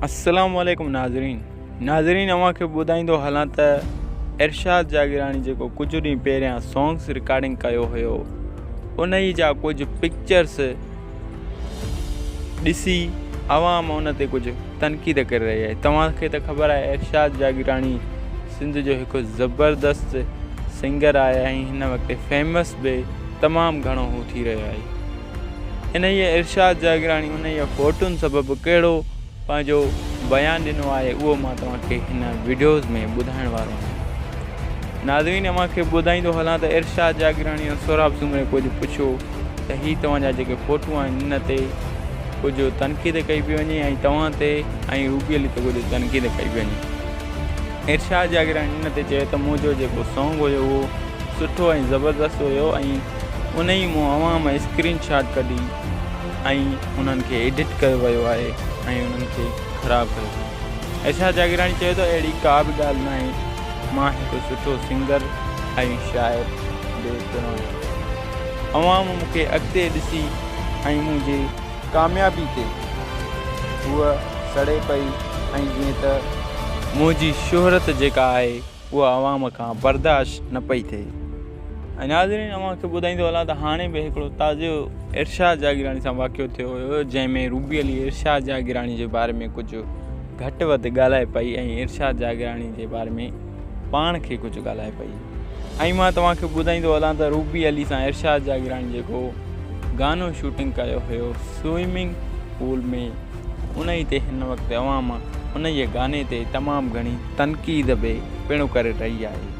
अस्सलाम वालेकुम नाज़रीन अवां खे ॿुधाईंदो हलां त इरशाद जागीरानी जेको कुझु ॾींहं पहिरियां सॉन्ग्स रिकॉर्डिंग कयो हुयो उन ई जा कुझु पिक्चर्स ॾिसी आवाम उन ते कुझु तनक़ीद करे रही आहे। तव्हांखे त ख़बर आहे इरशाद जागीरानी सिंध जो हिकु ज़बरदस्त सिंगर आहे ऐं हिन वक़्तु फेमस बि तमामु घणो हू थी रहियो आहे। इन ई इरशाद जागीरानी उन ई फ़ोटुनि सबबु कहिड़ो पंहिंजो बयानु ॾिनो आहे उहो मां तव्हांखे हिन वीडियोज़ में ॿुधाइण वारो आहियां। नाज़रीन अव्हांखे ॿुधाईंदो हलां त इरशाद जागीरानी सोराब सूमरे कुझु पुछियो त हीअ तव्हांजा जेके फ़ोटू आहिनि हिन ते कुझु तनक़ीद कई पई वञे ऐं तव्हां ते ऐं रूबी अली ते कुझु तनक़ीद कई पई वञे। इरशाद जागीरानी हिन ते चयो त मुंहिंजो जेको सॉन्ग हुयो उहो सुठो ऐं ज़बरदस्त हुयो ऐं उन ई मूं अवाम स्क्रीन शॉट कढी ऐं उन्हनि खे एडिट कयो वियो आहे ऐं उन्हनि खे ख़राबु कयो वियो। इरशाद जागीरानी चयो त अहिड़ी का बि ॻाल्हि न आहे, मां हिकु सुठो सिंगर ऐं शाइर बि आहियां। अवाम मूंखे अॻिते ॾिसी ऐं मुंहिंजी कामयाबी ते उहा सड़े पई ऐं जीअं त मुंहिंजी शोहरत जेका आहे उहा अवाम खां बर्दाश्त न पई थिए। ऐं नाज़रीन अव्हांखे ॿुधाईंदो हलां त हाणे बि हिकिड़ो ताज़ो इरशाद जागीरानी सां वाक़ियो थियो हुयो जंहिंमें रूबी अली इरशाद जागीरानी जे बारे में कुझु घटि वधि ॻाल्हाए पई ऐं इरशाद जागीरानी जे बारे में पाण खे कुझु ॻाल्हाए पई। ऐं मां तव्हांखे ॿुधाईंदो हलां त रूबी अली सां इरशाद जागीरानी जेको गानो शूटिंग कयो हुयो स्विमिंग पूल में उन ई ते हिन वक़्तु अवाम उन ई गाने ते तमामु घणी तनक़ीद बि पिणु करे रही आहे।